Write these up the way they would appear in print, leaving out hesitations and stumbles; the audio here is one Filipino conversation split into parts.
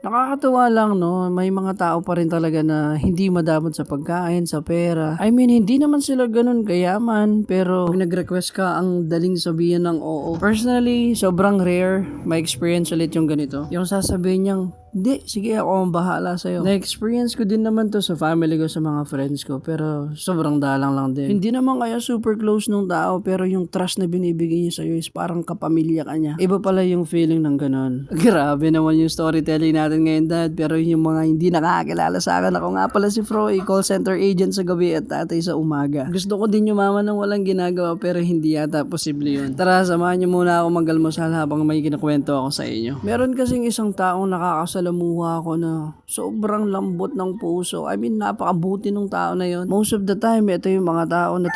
Nakakatuwa lang 'no, may mga tao pa rin talaga na hindi madamot sa pagkain, sa pera. I mean, hindi naman sila gano'n kayaman, pero 'pag nag-request ka ang daling sabihin ng oo. Personally, sobrang rare ma-experience ulit yung ganito. Yung sasabihin niyang, "Hindi, sige ako ang bahala sa'yo." Na-experience ko din naman 'to sa family ko, sa mga friends ko, pero sobrang dalang lang din. Hindi naman kaya super close nung tao, pero yung trust na binibigay niya sa'yo is parang kapamilya ka niya. Iba pala yung feeling ng gano'n. Grabe naman yung storytelling natin ngayon, Dad, pero yung mga hindi nakakakilala sa akin, ako nga pala si Froy, call center agent sa gabi at tatay sa umaga. Gusto ko din yumaman ng walang ginagawa, pero hindi yata posible yun. Tara, samahan niyo muna ako mag-almusal habang may kinukwento ako sa inyo. Meron kasing isang taong nakakasalamuha ako na sobrang lambot ng puso. I mean, napakabuti ng tao na yon. Most of the time, ito yung mga tao na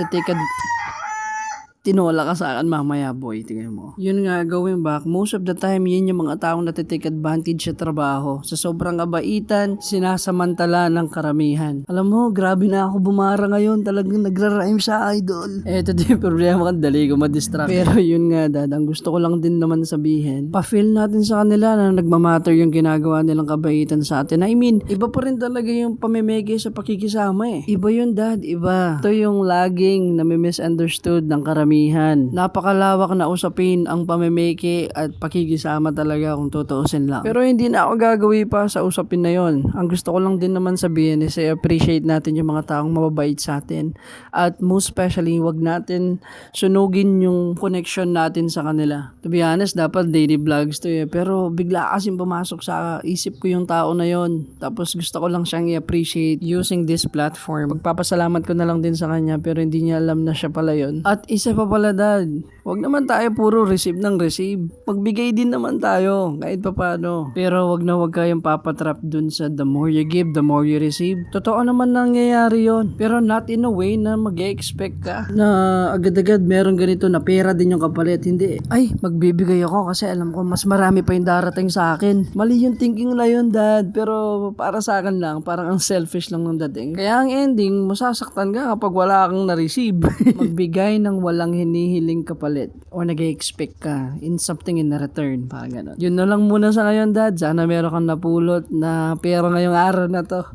tinola ka sa akin mamaya, boy. Tingnan mo. Yun nga, going back, most of the time, yun yung mga taong natitake advantage sa trabaho. Sa sobrang kabaitan, sinasamantala ng karamihan. Alam mo, grabe na ako bumara ngayon. Talagang nagra-rhyme sa idol. Ito din yung problema kan, dali ko ma-distract. Pero yun nga, Dad, ang gusto ko lang din naman sabihin, pa-feel natin sa kanila na nagmamatter yung ginagawa nilang kabaitan sa atin. I mean, iba pa rin talaga yung pamimigay sa pakikisama eh. Iba yun, Dad, iba. Ito yung laging nami-misunderstood ng karamihan. Napakalawak na usapin ang pamimiki at pakikisama talaga kung tutuusin lang. Pero hindi na ako gagawi pa sa usapin na yon. Ang gusto ko lang din naman sabihin is i-appreciate natin yung mga taong mababait sa atin. At most especially, wag natin sunugin yung connection natin sa kanila. To be honest, dapat daily vlogs to eh. Pero bigla kasing pumasok sa isip ko yung tao na yon. Tapos gusto ko lang siyang i-appreciate using this platform. Magpapasalamat ko na lang din sa kanya pero hindi niya alam na siya pala yon. At isa pa pala, Dad, wag naman tayo puro receive ng receive. Magbigay din naman tayo kahit pa paano. Pero wag kayong papatrap dun sa the more you give, the more you receive. Totoo naman nangyayari yon. Pero not in a way na mag-expect ka na agad-agad meron ganito na pera din yung kapalit. Hindi. Ay, magbibigay ako kasi alam ko mas marami pa yung darating sa akin. Mali yung thinking na yun, Dad. Pero para sa akin lang, parang ang selfish lang ng dating. Kaya ang ending, masasaktan ka kapag wala kang na-receive. Magbigay ng walang hinihiling kapalit o nag-expect ka in something in return, parang gano'n. Yun na lang muna sa ngayon, Dad. Sana meron kang napulot na pera ngayong araw na to.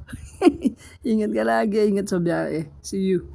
Ingat ka lagi, ingat sa biyahe. See you.